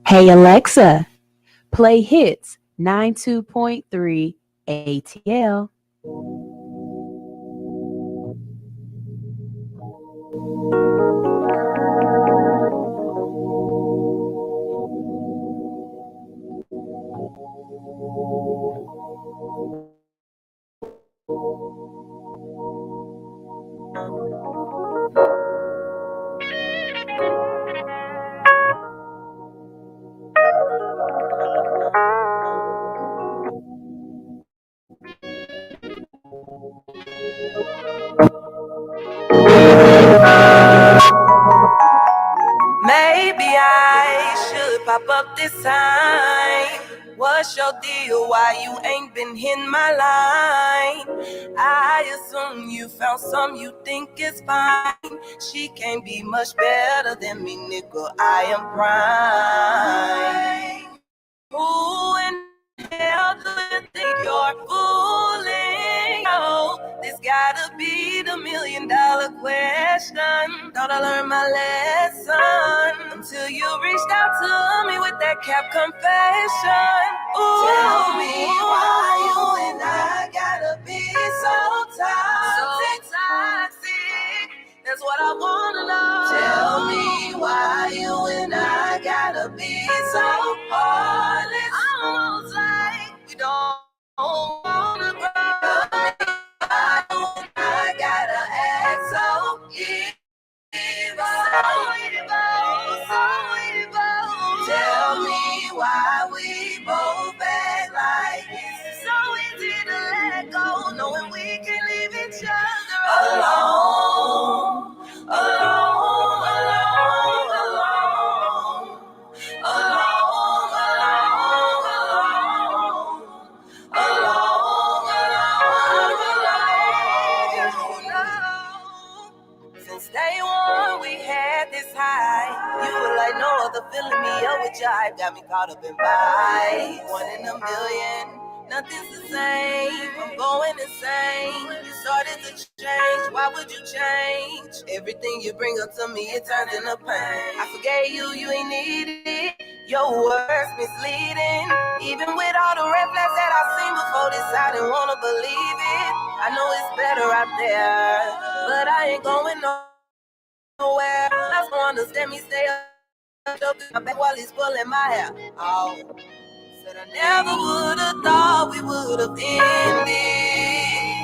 Hey Alexa, play hits 92.3 ATL. Maybe I should pop up this time. What's your deal? Why you ain't been in my line? I assume you found some you think is fine. She can't be much better than me, nigga. I am prime. Who in hell do you think you're fooling? Oh, this gotta be the $1,000,000 question. Thought I learned my lesson until you reached out to me with that cap confession. Ooh. Tell me why you and I gotta be so toxic. That's what I wanna know. Tell me why you and I gotta be so heartless. Almost like we don't wanna grow. Why you and I gotta act so evil. So evil. Tell me why we both act like it's so easy to let go, knowing we can leave each other alone. Since day one, we had this high. You were like no other, filling me up with jive. Got me caught up in vibes. 1 in a million, nothing's the same. I'm going insane. You started to change. Why would you change? Everything you bring up to me, it turns into pain. I forgave you, you ain't need it. Your words misleading. Even with all the red flags that I've seen before this, I didn't wanna believe it. I know it's better out there, but I ain't going nowhere. That's gonna understand me, stay up. My back while he's pulling my hair. Oh, said I never would've thought we would've ended.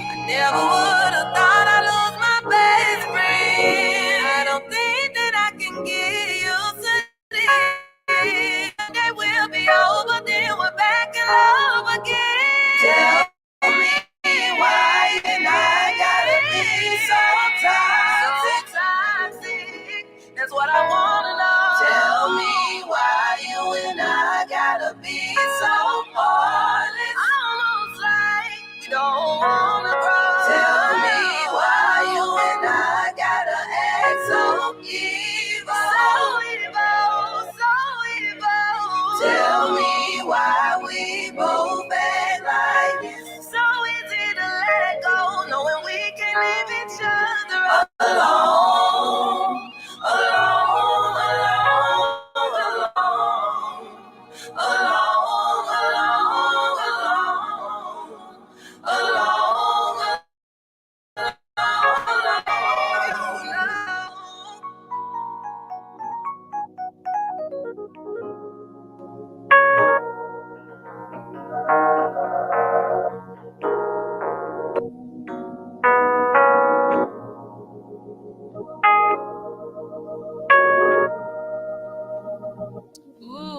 I never would've thought I'd lose my best friend. I don't think that I can get used to this. That will be over, then we're back in love again. Tell me why and I gotta be so toxic. That's what I wanna know. Tell me why you and I gotta be so heartless. Almost like we don't wanna grow. Tell me why you and I gotta act so evil. So evil. Tell me why we both act like it's so easy to let go, knowing we can leave each other alone.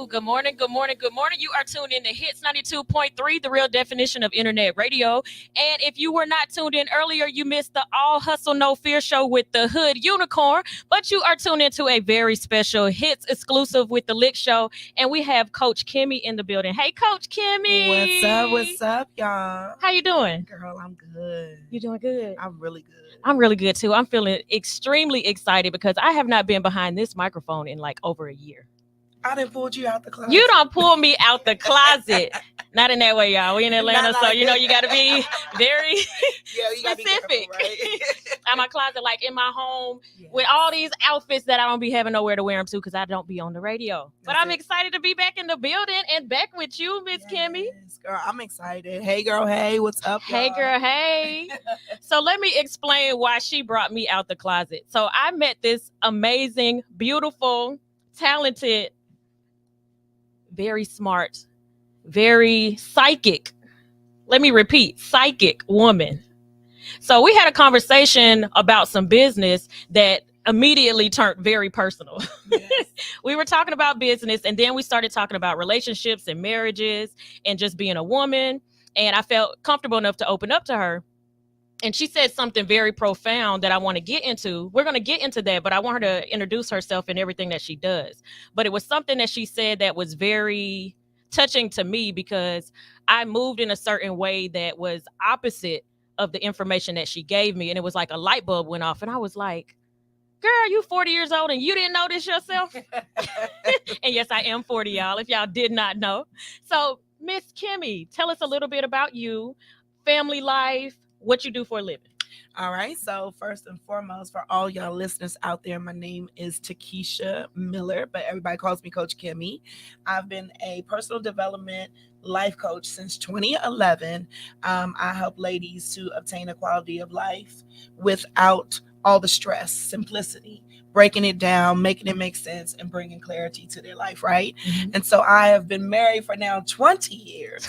Good morning, good morning, good morning. You are tuned in to Hits 92.3, the real definition of internet radio. And if you were not tuned in earlier, you missed the All Hustle No Fear show with the Hood Unicorn. But you are tuned into a very special Hits exclusive with the Lick Show. And we have Coach KEMI in the building. Hey, Coach KEMI. What's up, y'all? How you doing? Girl, I'm good. You doing good? I'm really good. I'm really good, too. I'm feeling extremely excited because I have not been behind this microphone in like over a year. I done pulled you out the closet. You done pulled me out the closet. Not in that way, y'all. We in Atlanta, Not so like you know that. you got to be very Yeah, you gotta be careful, specific. right? At my closet, like in my home, Yes. with all these outfits that I don't be having nowhere to wear them to because I don't be on the radio. But That's I'm it. excited to be back in the building and back with you, Miss Kimmy. Yes, girl, I'm excited. Hey, girl, hey, what's up, Hey, y'all? girl, hey. So let me explain why she brought me out the closet. So I met this amazing, beautiful, talented, very smart, very psychic. Let me repeat, psychic woman. So we had a conversation about some business that immediately turned very personal. Yes. We were talking about business, and then we started talking about relationships and marriages and just being a woman. And I felt comfortable enough to open up to her. And she said something very profound that I want to get into. We're going to get into that, but I want her to introduce herself and everything that she does. But it was something that she said that was very touching to me because I moved in a certain way that was opposite of the information that she gave me. And it was like a light bulb went off. And I was like, girl, you 40 years old and you didn't know this yourself? And yes, I am 40, y'all, if y'all did not know. So, Miss Kimmy, tell us a little bit about you, family life, what you do for a living. All right. So first and foremost, for all y'all listeners out there, my name is Takesha Miller, but everybody calls me Coach Kimmy. I've been a personal development life coach since 2011. I help ladies to obtain a quality of life without all the stress, simplicity, breaking it down, making it make sense, and bringing clarity to their life, right? Mm-hmm. And so I have been married for now 20 years.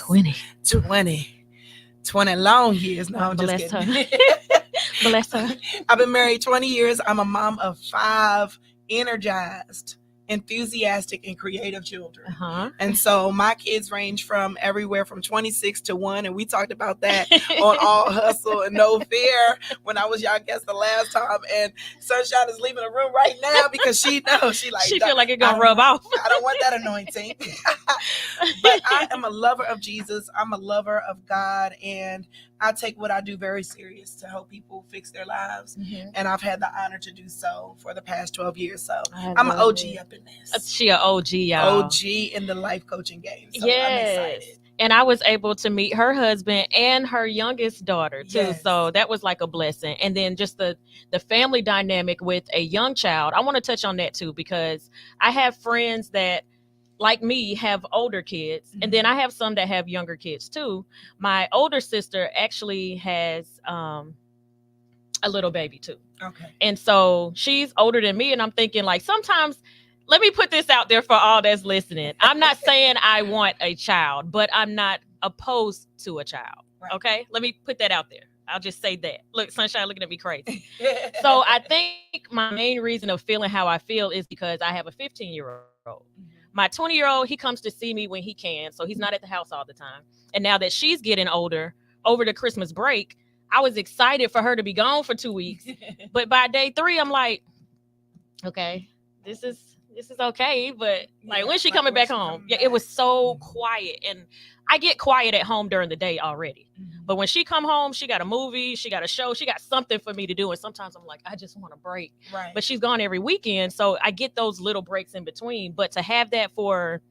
20 long years. No, I'm just Bless her. kidding. Bless her. I've been married 20 years. I'm a mom of 5 energized, enthusiastic, and creative children. Uh-huh. And so my kids range from everywhere from 26 to 1. And we talked about that on All Hustle and No Fear when I was y'all guest the last time. And Sunshine is leaving the room right now because she knows she feel like it gonna rub off. I don't want that anointing. But I am a lover of Jesus. I'm a lover of God. And I take what I do very serious to help people fix their lives. Mm-hmm. And I've had the honor to do so for the past 12 years. So I'm an OG up in this. She an OG, y'all. OG in the life coaching game. So Yes. I'm excited. And I was able to meet her husband and her youngest daughter too. Yes. So that was like a blessing. And then just the family dynamic with a young child. I want to touch on that too, because I have friends that, like me, have older kids. Mm-hmm. And then I have some that have younger kids too. My older sister actually has a little baby too. Okay. And so she's older than me. And I'm thinking, like, sometimes, let me put this out there for all that's listening. I'm not saying I want a child, but I'm not opposed to a child. Right. Okay? Let me put that out there. I'll just say that. Look, Sunshine looking at me crazy. So I think my main reason of feeling how I feel is because I have a 15-year-old. Mm-hmm. My 20-year-old, he comes to see me when he can. So he's not at the house all the time. And now that she's getting older, over the Christmas break, I was excited for her to be gone for 2 weeks. But by day 3, I'm like, okay, this is okay. But like, when's she coming back home? Yeah, it was so quiet. And I get quiet at home during the day already. Mm-hmm. But when she come home, she got a movie, she got a show, she got something for me to do. And sometimes I'm like, I just want a break. Right. But she's gone every weekend. So I get those little breaks in between. But to have that for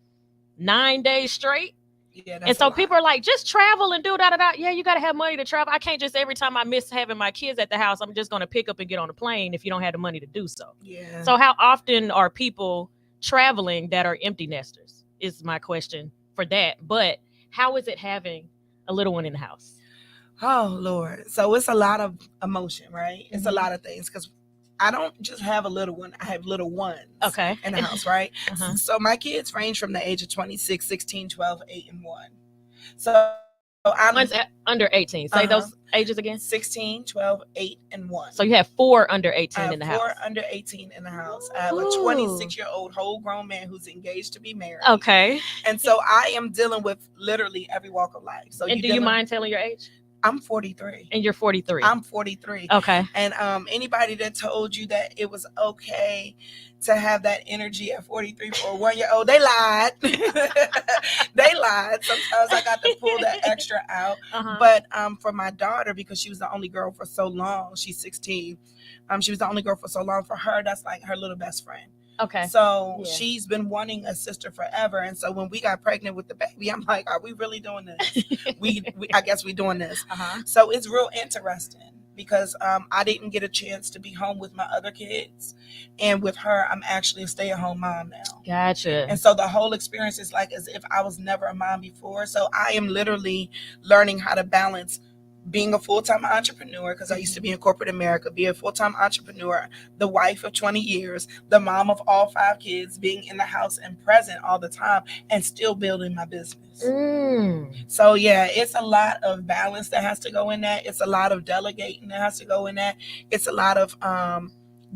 9 days straight. Yeah, and so people are like, just travel and do da-da-da. Yeah, you got to have money to travel. I can't just, every time I miss having my kids at the house, I'm just going to pick up and get on a plane if you don't have the money to do so. Yeah. So how often are people traveling that are empty nesters is my question for that. But how is it having a little one in the house? Oh, Lord. So it's a lot of emotion, right? It's a lot of things because I don't just have a little one. I have little ones in the house, right? Uh-huh. So my kids range from the age of 26, 16, 12, 8, and 1. So I'm One's under 18. Say those ages again. 16, 12, 8, and 1. So you have 4 under 18 in the house. 4 under 18 in the house. I have a 26-year-old whole grown man who's engaged to be married. Okay. And so I am dealing with literally every walk of life. So and do you mind telling your age? I'm 43. And you're 43. I'm 43. Okay. And anybody that told you that it was okay to have that energy at 43 for a 1-year-old, they lied. They lied. Sometimes I got to pull that extra out. Uh-huh. But for my daughter, because she was the only girl for so long, she's 16. She was the only girl for so long. For her, that's like her little best friend. Okay. So Yeah. she's been wanting a sister forever. And so when we got pregnant with the baby, I'm like, are we really doing this? I guess we're doing this. Uh-huh. So it's real interesting because I didn't get a chance to be home with my other kids. And with her, I'm actually a stay-at-home mom now. Gotcha. And so the whole experience is like as if I was never a mom before. So I am literally learning how to balance being a full-time entrepreneur, because I used to be in corporate America, be a full-time entrepreneur, the wife of 20 years, the mom of all 5 kids, being in the house and present all the time, and still building my business. So yeah, it's a lot of balance that has to go in that. It's a lot of delegating that has to go in that. It's a lot of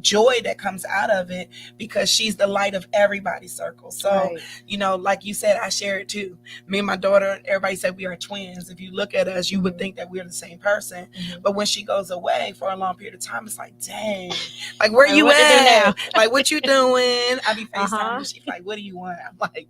joy that comes out of it, because she's the light of everybody's circle. So, Right. you know, like you said, I share it too. Me and my daughter, everybody said we are twins. If you look at us, you would think that we're the same person. But when she goes away for a long period of time, it's like, dang, like, where Like, you what to do now? at? Like, what you doing? I be FaceTiming Uh-huh. and she's like, what do you want? I'm like,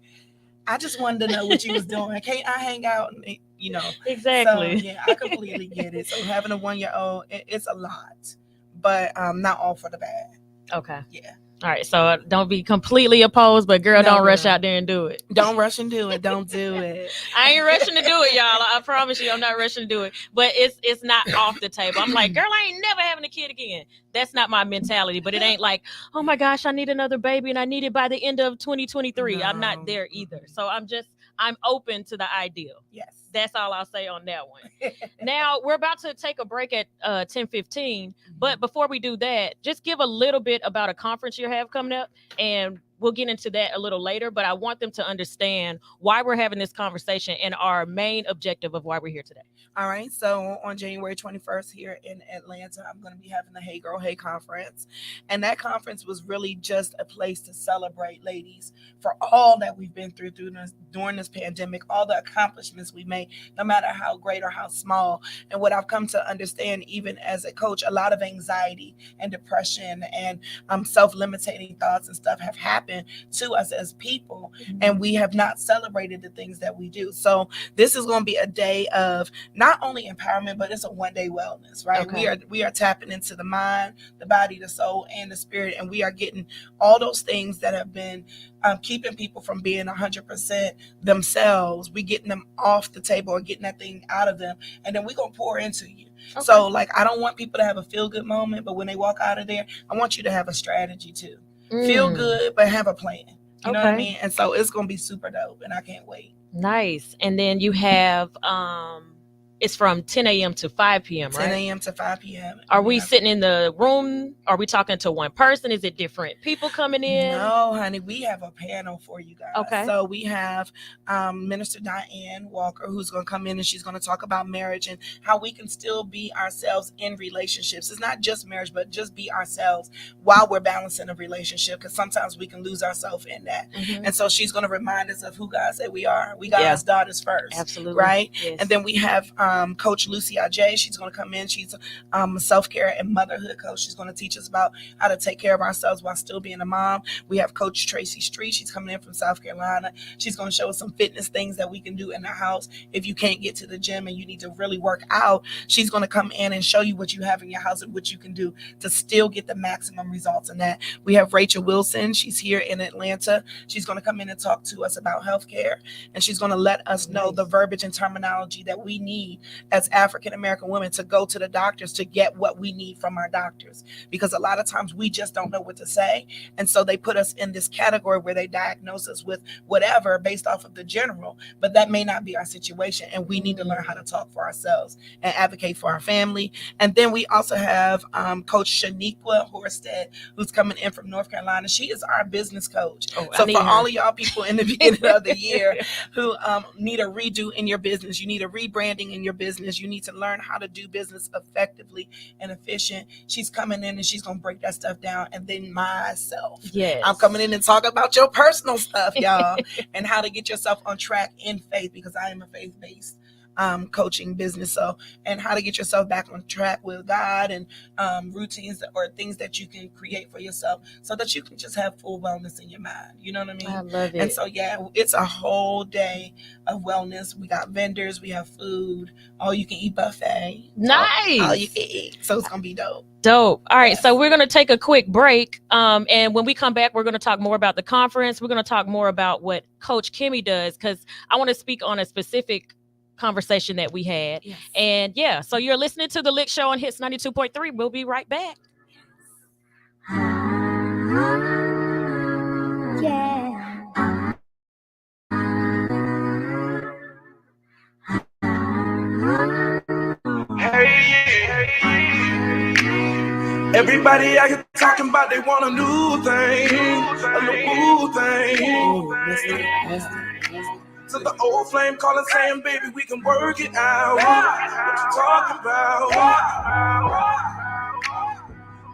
I just wanted to know what you was doing. Can't I hang out? And, you know, Exactly. So yeah, I completely get it. So having a 1-year-old, it's a lot, but not all for the bad. Okay. Yeah. All right. So don't be completely opposed, but girl, No, don't rush girl. out there and do it. Don't rush and do it. Don't do it. I ain't rushing to do it, y'all. I promise you, I'm not rushing to do it. But it's not off the table. I'm like, girl, I ain't never having a kid again. That's not my mentality. But it ain't like, oh my gosh, I need another baby and I need it by the end of 2023. I'm not No. there either. So I'm open to the ideal. Yes. That's all I'll say on that one. Now we're about to take a break at 10:15. But before we do that, just give a little bit about a conference you have coming up, and we'll get into that a little later. But I want them to understand why we're having this conversation and our main objective of why we're here today. All right. So on January 21st here in Atlanta, I'm going to be having the Hey Girl, Hey conference. And that conference was really just a place to celebrate ladies for all that we've been through during this pandemic, all the accomplishments we made, no matter how great or how small. And what I've come to understand, even as a coach, a lot of anxiety and depression and self-limiting thoughts and stuff have happened to us as people. And we have not celebrated the things that we do. So this is going to be a day of not only empowerment, but it's a one-day wellness, right? Okay. We are tapping into the mind, the body, the soul, and the spirit, and we are getting all those things that have been keeping people from being 100% themselves. We getting them off the table or getting that thing out of them, and then we're gonna pour into you. Okay. So, like, I don't want people to have a feel-good moment, but when they walk out of there, I want you to have a strategy too. Feel good, but have a plan. You know what I Okay. mean? And so it's gonna be super dope, and I can't wait. Nice. And then you have it's from 10 a.m. to 5 p.m., 10 right? a.m. to 5 p.m. Are we sitting in the room? Are we talking to one person? Is it different people coming in? No, honey, we have a panel for you guys. Okay. So we have Minister Diane Walker, who's going to come in and she's going to talk about marriage and how we can still be ourselves in relationships. It's not just marriage, but just be ourselves while we're balancing a relationship, because sometimes we can lose ourselves in that. And so she's going to remind us of who God said we are. We God's daughters first. Absolutely. Right? Yes. And then we have Coach Lucy Ajay. She's going to come in. She's a self-care and motherhood coach. She's going to teach us about how to take care of ourselves while still being a mom. We have Coach Tracy Street. She's coming in from South Carolina. She's going to show us some fitness things that we can do in the house. If you can't get to the gym and you need to really work out, she's going to come in and show you what you have in your house and what you can do to still get the maximum results in that. We have Rachel Wilson. She's here in Atlanta. She's going to come in and talk to us about healthcare, and she's going to let us know the verbiage and terminology that we need as African American women to go to the doctors to get what we need from our doctors, because a lot of times we just don't know what to say, and so they put us in this category where they diagnose us with whatever based off of the general, but that may not be our situation, and we need to learn how to talk for ourselves and advocate for our family. And then we also have Coach Shaniqua Horsted, who's coming in from North Carolina. She is our business coach. So for all of y'all people in the beginning of the year who need a redo in your business, you need a rebranding in your business, you need to learn how to do business effectively and efficient, she's coming in and she's going to break that stuff down. And then myself, I'm coming in and talk about your personal stuff, y'all, and how to get yourself on track in faith, because I am a faith-based coaching business. So, and how to get yourself back on track with God, and routines or things that you can create for yourself so that you can just have full wellness in your mind. You know what I mean? I love it. And so, yeah, it's a whole day of wellness. We got vendors, we have food, all you can eat buffet. Nice. All you can eat. So it's going to be dope. Dope. All right, Yes. so we're going to take a quick break. And when we come back, we're going to talk more about the conference. We're going to talk more about what Coach KEMI does, because I want to speak on a specific conversation that we had. Yes. And yeah, so you're listening to The Lick Show on Hits 92.3. We'll be right back. Everybody out here talking about they want a new thing, a new thing. To the old flame calling saying, baby, we can work it out. What you talking about?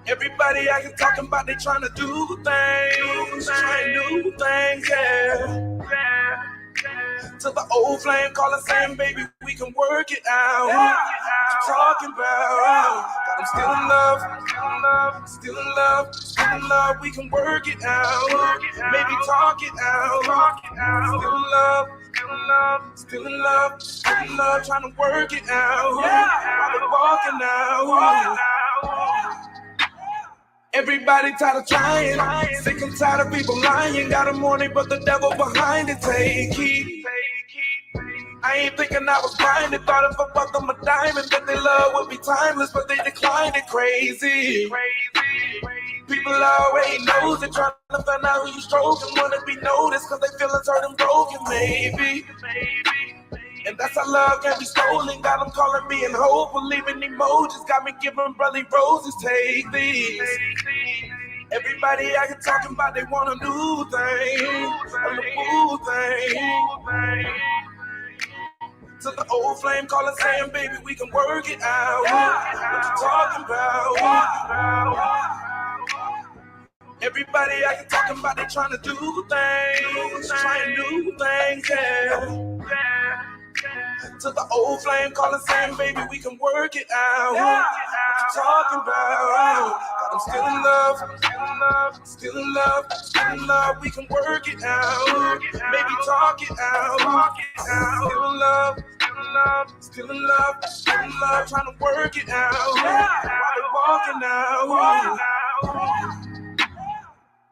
Everybody out here talking about they trying to do things, trying new things, yeah. To the old flame calling saying, baby, we can work it out. What you talking about? Got them still in love, still in love, still in love. We can work it out, maybe talk it out. Still in love, still in love, still in love, trying to work it out. While they walking out. Everybody tired of trying, sick and tired of people lying. Got them on it, but the devil behind it. Take heed. I ain't thinking I was blinded. Thought if I bought them a diamond that they love would be timeless, but they declined it. Crazy. People already knows it, trying to find out who you stroking. Wanna be noticed cause they feelings hurt and broken, maybe. And that's how love can be stolen. Got them calling me in hope, believing emojis. Got me giving brotherly roses, take these. Everybody out here talking about they want a new thing, a new thing. To the old flame calling saying, baby, we can work it out. What you talking about? Everybody out here talking about they trying to do things, trying new things, yeah. To the old flame calling saying, baby, we can work it out. What you talking about? Got them still in love, still in love, still in love. We can work it out, maybe talk it out. Still in love, still in love, still in love, trying to work it out. While they walking out.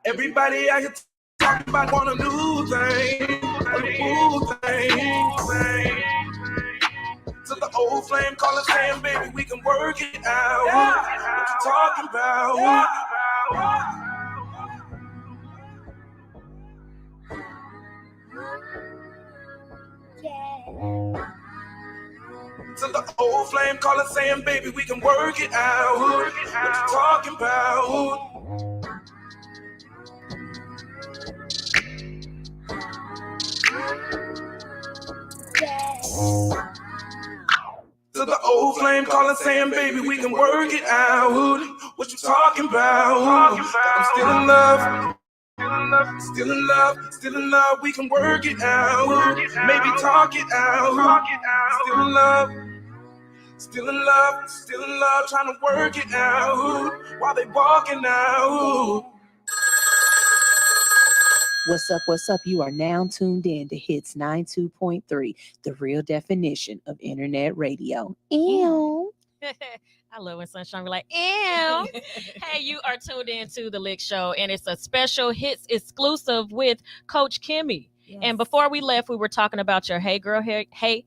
Everybody out here talking about want a new thing, a new thing. To the old flame calling saying, baby, we can work it out. What you talking about? To the old flame calling saying, baby, we can work it out. What you talking about? To the old flame calling saying, baby, we can work it out. What you talking about? I'm still in love. Still in love, still in love, we can work it out. Maybe talk it out. Still in love, still in love, still in love, trying to work it out while they walking out. What's up? What's up? You are now tuned in to Hits 92.3, the real definition of internet radio. Ew. I love when Sunshine be like, ew. Hey, you are tuned in to The Lick Show, and it's a special Hits exclusive with Coach KEMI. Yes. And before we left, we were talking about your Hey Girl Hey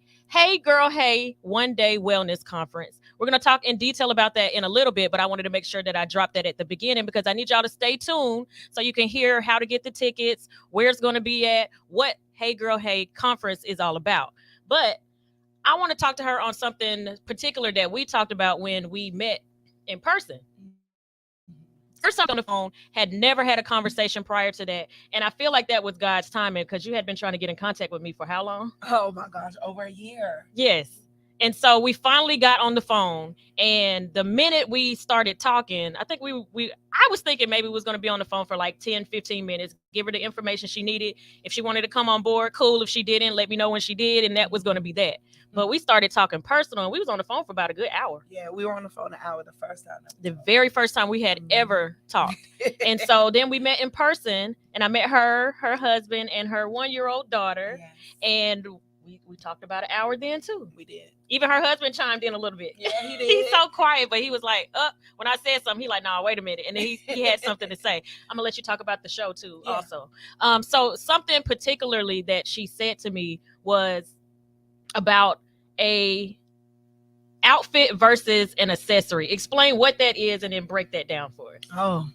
1 day wellness conference. We're going to talk in detail about that in a little bit, but I wanted to make sure that I dropped that at the beginning because I need y'all to stay tuned so you can hear how to get the tickets, where it's going to be at, what Hey Girl Hey conference is all about. But I want to talk to her on something particular that we talked about when we met in person. First time on the phone, had never had a conversation prior to that. And I feel like that was God's timing because you had been trying to get in contact with me for how long? Oh my gosh, over a year. Yes. And so we finally got on the phone, and the minute we started talking, I think I was thinking maybe we was going to be on the phone for like 10, 15 minutes, give her the information she needed. If she wanted to come on board, cool. If she didn't, let me know when she did. And that was going to be that. But we started talking personal, and we was on the phone for about a good hour. Yeah, we were on the phone an hour the first time. The very first time we had ever talked. And so then we met in person, and I met her husband, and her 1-year-old daughter. Yes. And We talked about an hour then too. We did. Even her husband chimed in a little bit. Yeah, he did. He's so quiet, but he was like, when I said something, he like, nah, wait a minute. And then he had something to say. I'm gonna let you talk about the show too, also. So something particularly that she said to me was about a outfit versus an accessory. Explain what that is and then break that down for us. Oh,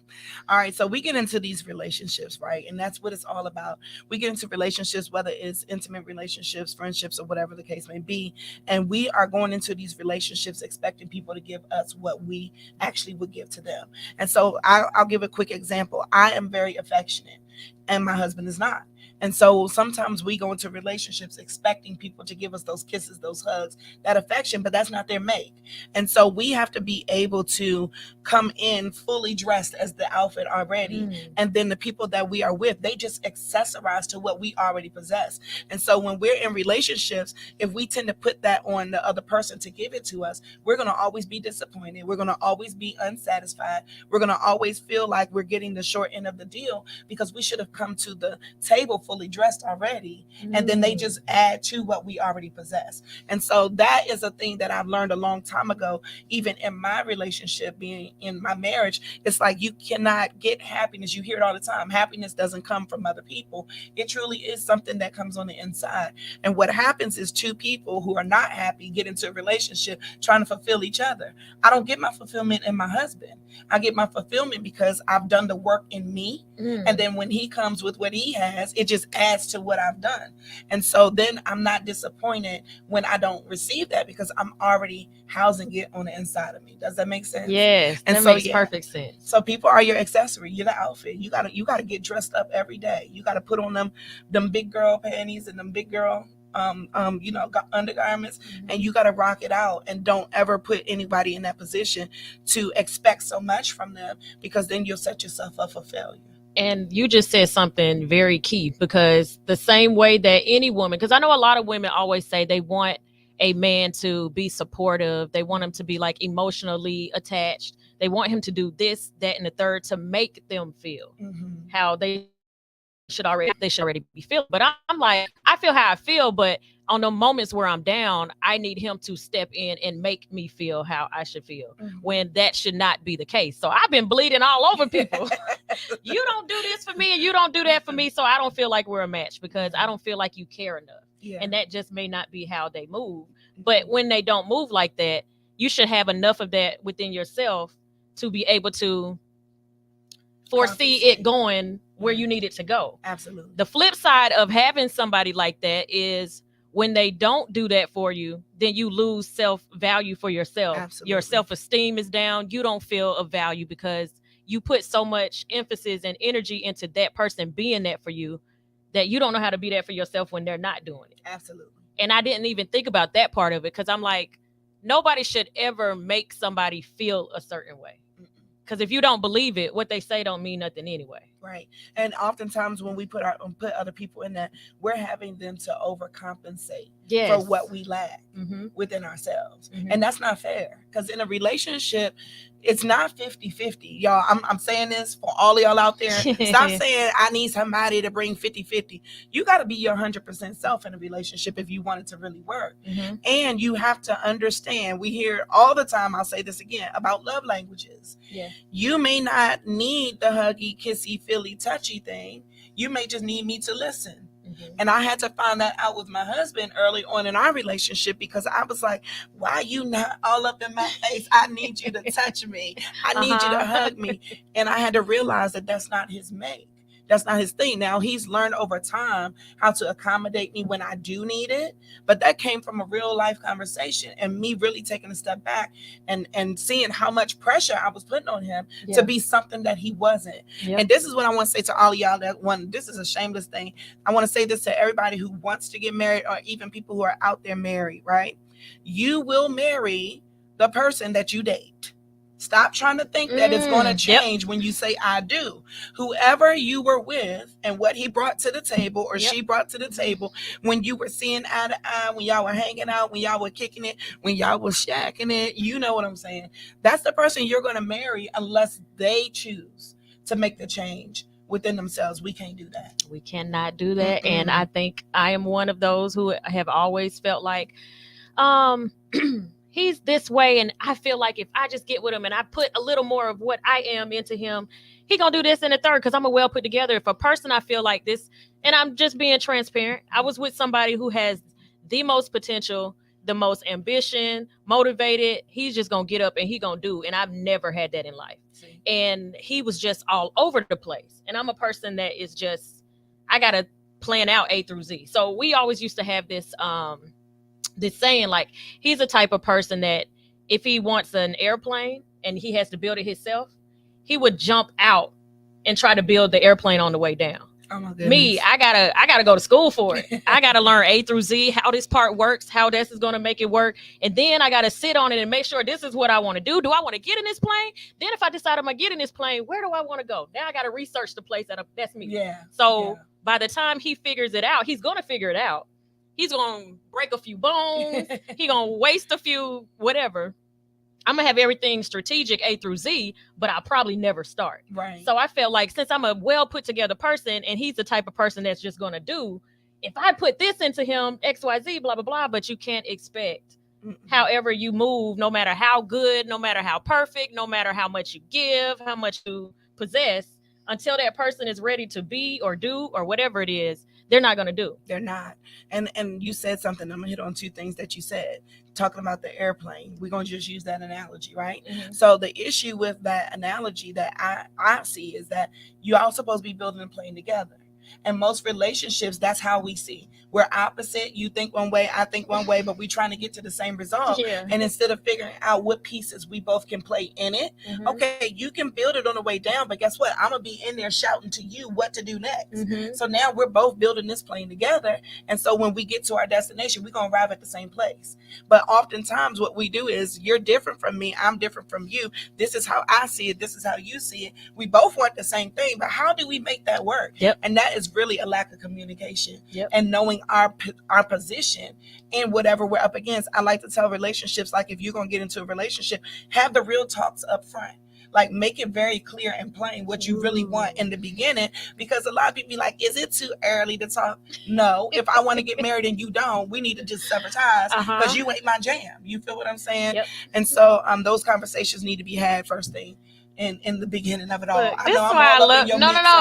all right. So we get into these relationships, right? And that's what it's all about. We get into relationships, whether it's intimate relationships, friendships, or whatever the case may be. And we are going into these relationships expecting people to give us what we actually would give to them. And so I'll give a quick example. I am very affectionate and my husband is not. And so sometimes we go into relationships expecting people to give us those kisses, those hugs, that affection, but that's not their make. And so we have to be able to come in fully dressed as the outfit already. And then the people that we are with, they just accessorize to what we already possess. And so when we're in relationships, if we tend to put that on the other person to give it to us, we're going to always be disappointed. We're going to always be unsatisfied. We're going to always feel like we're getting the short end of the deal because we should have come to the table fully dressed already, and then they just add to what we already possess. And so that is a thing that I've learned a long time ago, even in my relationship, being in my marriage. It's like you cannot get happiness. You hear it all the time. Happiness doesn't come from other people. It truly is something that comes on the inside. And what happens is two people who are not happy get into a relationship trying to fulfill each other. I don't get my fulfillment in my husband. I get my fulfillment because I've done the work in me. And then when he comes with what he has, it just adds to what I've done. And so then I'm not disappointed when I don't receive that because I'm already housing it on the inside of me. Does that make sense? Yes, and that so, makes perfect sense. So people are your accessory. You're the outfit. You gotta get dressed up every day. You gotta put on them big girl panties and them big girl undergarments, and you got to rock it out, and don't ever put anybody in that position to expect so much from them, because then you'll set yourself up for failure. And you just said something very key, because the same way that any woman, because I know a lot of women always say they want a man to be supportive. They want him to be like emotionally attached. They want him to do this, that, and the third to make them feel how they should already be feeling. But I'm like, I feel how I feel, but on the moments where I'm down, I need him to step in and make me feel how I should feel, when that should not be the case. So I've been bleeding all over people. You don't do this for me and you don't do that for me, so I don't feel like we're a match, because I don't feel like you care enough. And that just may not be how they move. But when they don't move like that, you should have enough of that within yourself to be able to foresee it going where you need it to go. Absolutely. The flip side of having somebody like that is when they don't do that for you, then you lose self-value for yourself. Absolutely. Your self-esteem is down. You don't feel of value because you put so much emphasis and energy into that person being that for you, that you don't know how to be that for yourself when they're not doing it. Absolutely. And I didn't even think about that part of it, because I'm like, nobody should ever make somebody feel a certain way. Because if you don't believe it, what they say don't mean nothing anyway. Right. And oftentimes when we put other people in that, we're having them to overcompensate for what we lack within ourselves. And that's not fair, because in a relationship, it's not 50-50. Y'all, I'm saying this for all of y'all out there. Stop saying I need somebody to bring 50-50. You got to be your 100% self in a relationship if you want it to really work. And you have to understand, we hear all the time, I'll say this again, about love languages. You may not need the huggy, kissy, feely, touchy thing. You may just need me to listen. And I had to find that out with my husband early on in our relationship, because I was like, why are you not all up in my face? I need you to touch me. I need you to hug me. And I had to realize that that's not his make. That's not his thing. Now, he's learned over time how to accommodate me when I do need it. But that came from a real life conversation and me really taking a step back and seeing how much pressure I was putting on him to be something that he wasn't. And this is what I want to say to all of y'all this is a shameless thing. I want to say this to everybody who wants to get married, or even people who are out there married, right? You will marry the person that you date. Stop trying to think that it's going to change when you say I do. Whoever you were with and what he brought to the table or she brought to the table, when you were seeing eye to eye, when y'all were hanging out, when y'all were kicking it, when y'all were shacking it, you know what I'm saying? That's the person you're going to marry, unless they choose to make the change within themselves. We can't do that. We cannot do that. And I think I am one of those who have always felt like, he's this way, and I feel like if I just get with him and I put a little more of what I am into him, he gonna do this in the third, because I'm a well put together. If a person I feel like this, and I'm just being transparent, I was with somebody who has the most potential, the most ambition, motivated. He's just gonna get up and he gonna do, and I've never had that in life. And he was just all over the place, and I'm a person that is just, I gotta plan out A through Z. So we always used to have this saying, like, he's the type of person that if he wants an airplane and he has to build it himself, he would jump out and try to build the airplane on the way down. Oh my goodness. Me, I gotta go to school for it. I gotta learn A through Z, how this part works, how this is gonna make it work, and then I gotta sit on it and make sure this is what I want to do. Do I want to get in this plane? Then if I decide I'm gonna get in this plane, where do I want to go? Now I gotta research the place that's me. Yeah. So by the time he figures it out, he's gonna figure it out. He's gonna break a few bones. He's gonna waste a few whatever. I'm gonna have everything strategic A through Z, but I'll probably never start. Right. So I felt like, since I'm a well put together person and he's the type of person that's just gonna do, if I put this into him, XYZ, blah, blah, blah, but you can't expect however you move, no matter how good, no matter how perfect, no matter how much you give, how much you possess, until that person is ready to be or do or whatever it is, they're not going to do. They're not. And you said something. I'm going to hit on two things that you said. Talking about the airplane. We're going to just use that analogy, right? Mm-hmm. So the issue with that analogy that I see is that you all supposed to be building a plane together. And most relationships, that's how we see. We're opposite. You think one way, I think one way, but we're trying to get to the same result. Yeah. And instead of figuring out what pieces we both can play in it, okay, you can build it on the way down, but guess what? I'm going to be in there shouting to you what to do next. So now we're both building this plane together. And so when we get to our destination, we're going to arrive at the same place. But oftentimes what we do is, you're different from me. I'm different from you. This is how I see it. This is how you see it. We both want the same thing, but how do we make that work? Yep. And that is really a lack of communication and knowing our position in whatever we're up against. I like to tell relationships, like, if you're going to get into a relationship, have the real talks up front. Like, make it very clear and plain what you really want in the beginning, because a lot of people be like, is it too early to talk? No. If I want to get married and you don't, we need to just sever ties, because you ain't my jam. You feel what I'm saying? Yep. And so those conversations need to be had first thing in the beginning of it all. This is why I love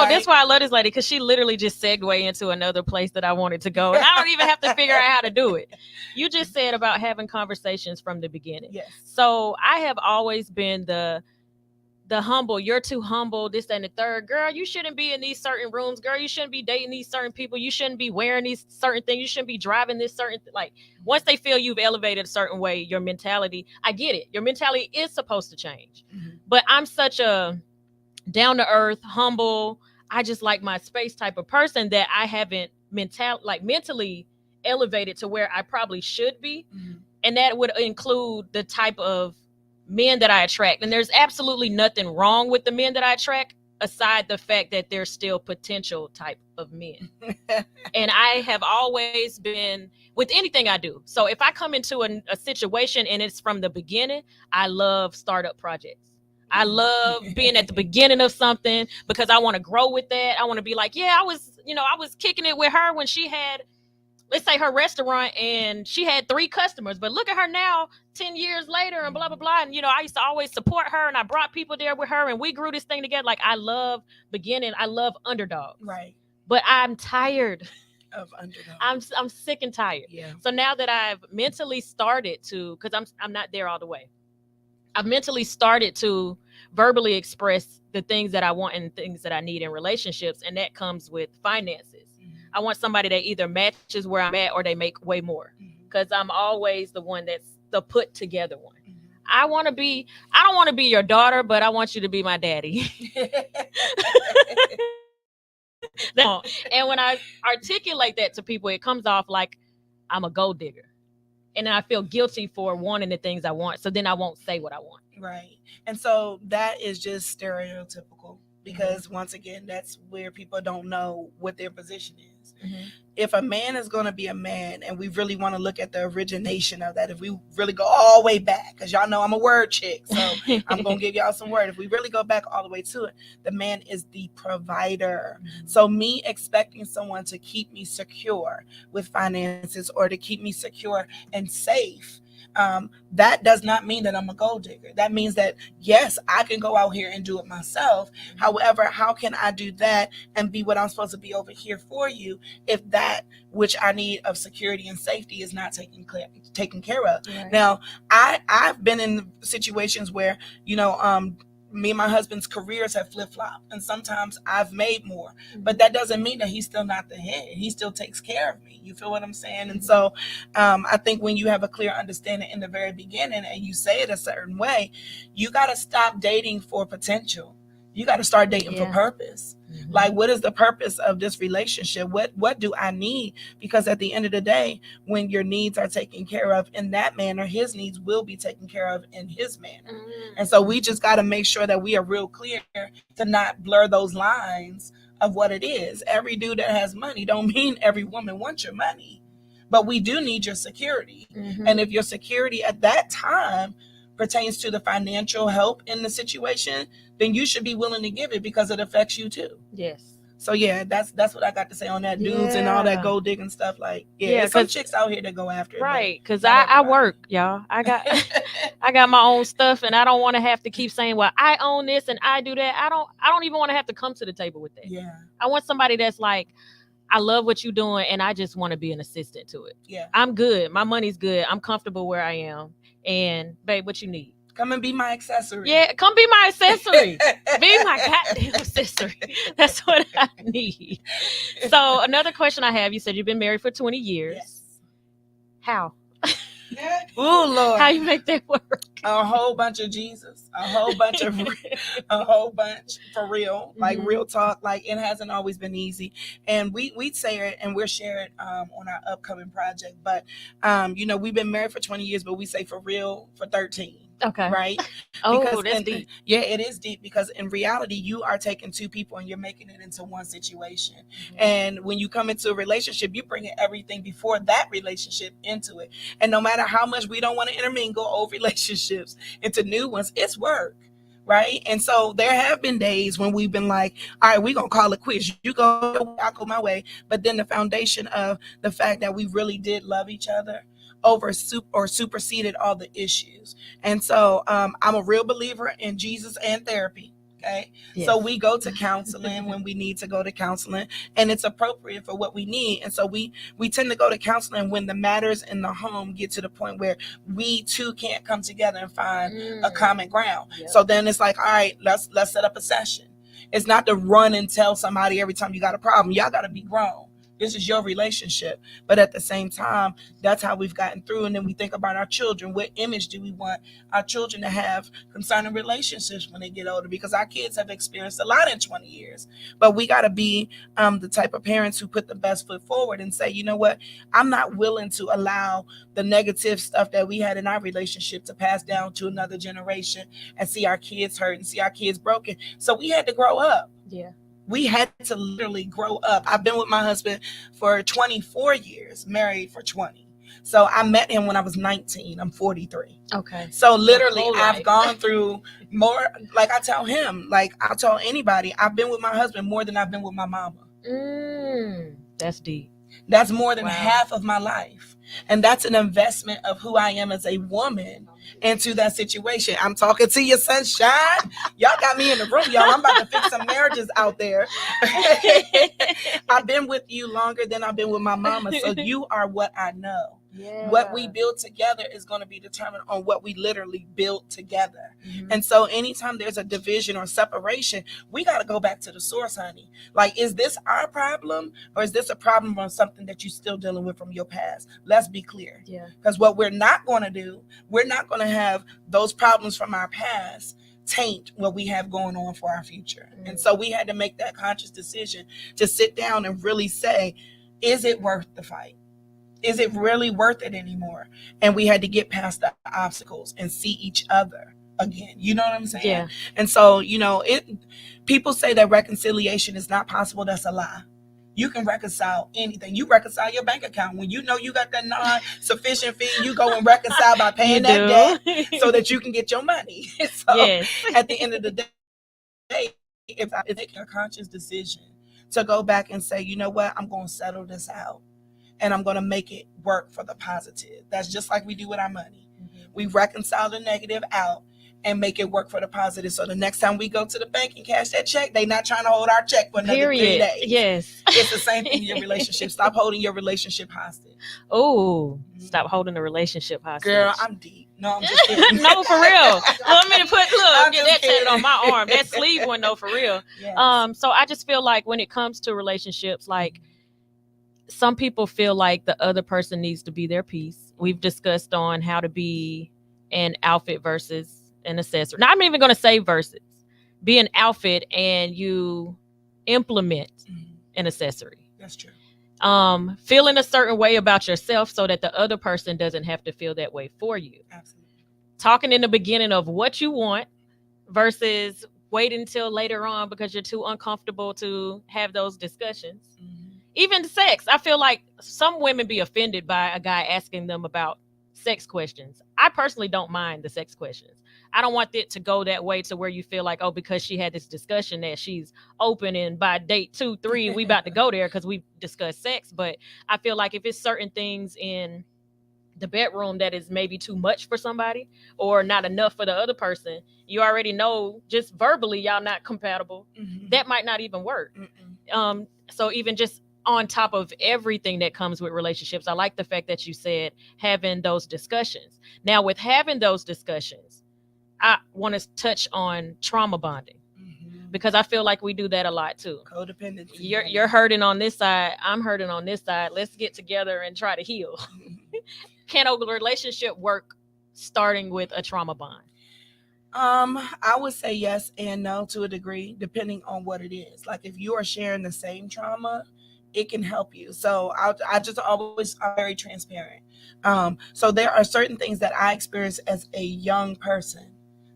This why I love this lady, because she literally just segued into another place that I wanted to go, and I don't even have to figure out how to do it. You just said about having conversations from the beginning. Yes. So I have always been the humble, you're too humble, this, that, and the third. Girl, you shouldn't be in these certain rooms. Girl, you shouldn't be dating these certain people. You shouldn't be wearing these certain things. You shouldn't be driving this certain like, once they feel you've elevated a certain way, your mentality, I get it. Your mentality is supposed to change. But I'm such a down-to-earth, humble, I just like my space type of person that I haven't mentally elevated to where I probably should be. And that would include the type of men that I attract. And there's absolutely nothing wrong with the men that I attract, aside the fact that they're still potential type of men. And I have always been with anything I do. So if I come into a situation and it's from the beginning, I love startup projects. I love being at the beginning of something, because I want to grow with that. I want to be like, yeah, I was kicking it with her when she had, let's say, her restaurant, and she had 3 customers, but look at her now 10 years later and blah, blah, blah. And, I used to always support her, and I brought people there with her, and we grew this thing together. Like, I love beginning. I love underdogs. Right. But I'm tired of underdogs. I'm sick and tired. Yeah. So now that I've mentally started to, because I'm not there all the way. I've mentally started to verbally express the things that I want and things that I need in relationships. And that comes with finances. I want somebody that either matches where I'm at or they make way more, because I'm always the one that's the put together one. I don't want to be your daughter, but I want you to be my daddy. And when I articulate that to people, it comes off like I'm a gold digger. And then I feel guilty for wanting the things I want. So then I won't say what I want. Right. And so that is just stereotypical, because once again, that's where people don't know what their position is. Mhm. If a man is going to be a man, and we really want to look at the origination of that, if we really go all the way back, because y'all know I'm a word chick, so I'm going to give y'all some word. If we really go back all the way to it, the man is the provider. So me expecting someone to keep me secure with finances or to keep me secure and safe, that does not mean that I'm a gold digger. That means that, yes, I can go out here and do it myself. However, how can I do that and be what I'm supposed to be over here for you if that which I need of security and safety is not taken care of? Right. Now, I've been in situations where, me and my husband's careers have flip-flopped, and sometimes I've made more, but that doesn't mean that he's still not the head. He still takes care of me. You feel what I'm saying? And so I think when you have a clear understanding in the very beginning and you say it a certain way, you got to stop dating for potential. You got to start dating for purpose. Like, what is the purpose of this relationship? What do I need? Because at the end of the day, when your needs are taken care of in that manner, his needs will be taken care of in his manner. And so we just got to make sure that we are real clear to not blur those lines of what it is. Every dude that has money don't mean every woman wants your money, but we do need your security. And if your security at that time pertains to the financial help in the situation, then you should be willing to give it because it affects you too. Yes. So yeah, that's what I got to say on that. Dudes and all that gold digging stuff. Like, there's some chicks out here that go after it. Right, because I work, y'all. I got my own stuff, and I don't want to have to keep saying, well, I own this and I do that. I don't even want to have to come to the table with that. Yeah. I want somebody that's like, I love what you're doing, and I just want to be an assistant to it. Yeah. I'm good. My money's good. I'm comfortable where I am. And babe, what you need? Come and be my accessory. Yeah, come be my accessory. Be my goddamn accessory. That's what I need. So another question I have, you said you've been married for 20 years. Yes. How? Oh Lord. How you make that work? A whole bunch of Jesus. A whole bunch for real. Like real talk. Like, it hasn't always been easy. And we'd say it, and we'll share it on our upcoming project. But we've been married for 20 years, but we say for real for 13. Okay. Right? Oh, that's deep. Yeah, it is deep, because in reality, you are taking two people and you're making it into one situation. And when you come into a relationship, you're bringing everything before that relationship into it. And no matter how much we don't want to intermingle old relationships into new ones, it's work. Right? And so there have been days when we've been like, all right, we're going to call it quits. You go your way, I'll go my way. But then the foundation of the fact that we really did love each other superseded all the issues. And so I'm a real believer in Jesus and therapy. Okay. Yes. So we go to counseling when we need to go to counseling, and it's appropriate for what we need. And so we tend to go to counseling when the matters in the home get to the point where we two can't come together and find a common ground. Yep. So then it's like, all right, let's set up a session. It's not to run and tell somebody every time you got a problem. Y'all got to be grown. This is your relationship. But at the same time, that's how we've gotten through. And then we think about our children. What image do we want our children to have concerning relationships when they get older? Because our kids have experienced a lot in 20 years. But we got to be the type of parents who put the best foot forward and say, you know what? I'm not willing to allow the negative stuff that we had in our relationship to pass down to another generation and see our kids hurt and see our kids broken. So we had to grow up. Yeah. We had to literally grow up. I've been with my husband for 24 years, married for 20. So I met him when I was 19. I'm 43. Okay. So literally I've gone through more, like I tell him, like I'll tell anybody, I've been with my husband more than I've been with my mama. That's deep. That's more than half of my life. And that's an investment of who I am as a woman into that situation. I'm talking to you, sunshine. Y'all got me in the room, y'all. I'm about to fix some marriages out there. I've been with you longer than I've been with my mama. So you are what I know. Yeah. What we build together is going to be determined on what we literally build together. And so anytime there's a division or separation, we got to go back to the source, honey. Like, is this our problem, or is this a problem on something that you're still dealing with from your past? Let's be clear. Yeah. Because what we're not going to do, we're not going to have those problems from our past taint what we have going on for our future. And so we had to make that conscious decision to sit down and really say, is it worth the fight? Is it really worth it anymore? And we had to get past the obstacles and see each other again. You know what I'm saying? Yeah. And so, people say that reconciliation is not possible. That's a lie. You can reconcile anything. You reconcile your bank account. When you know you got that non-sufficient fee, you go and reconcile by paying that debt so that you can get your money. So Yes. at the end of the day, if I make a conscious decision to go back and say, you know what, I'm going to settle this out and I'm going to make it work for the positive. That's just like we do with our money. We reconcile the negative out and make it work for the positive. So the next time we go to the bank and cash that check, they not trying to hold our check for another 3 days. Yes. It's the same thing in your relationship. Stop holding your relationship hostage. Oh, stop holding the relationship hostage. Girl, I'm deep. No, I'm just kidding. No, for real. Want me to get that tatted on my arm. That sleeve one, though, for real. Yes. So I just feel like when it comes to relationships, like some people feel like the other person needs to be their piece. We've discussed on how to be an outfit versus an accessory. Now, I'm even going to say versus. Be an outfit and you implement an accessory. That's true. Feeling a certain way about yourself so that the other person doesn't have to feel that way for you. Absolutely. Talking in the beginning of what you want versus waiting until later on because you're too uncomfortable to have those discussions. Even sex. I feel like some women be offended by a guy asking them about sex questions. I personally don't mind the sex questions. I don't want it to go that way to where you feel like, oh, because she had this discussion that she's open and by date 2, 3, we about to go there because we discussed sex. But I feel like if it's certain things in the bedroom that is maybe too much for somebody or not enough for the other person, you already know just verbally y'all not compatible. That might not even work. So even just on top of everything that comes with relationships, I like the fact that you said having those discussions. Now, with having those discussions, I want to touch on trauma bonding because I feel like we do that a lot too. Codependency. You're hurting on this side. I'm hurting on this side. Let's get together and try to heal. Can a relationship work starting with a trauma bond? I would say yes and no to a degree, depending on what it is. Like if you are sharing the same trauma, it can help you. So I'm very transparent. So there are certain things that I experienced as a young person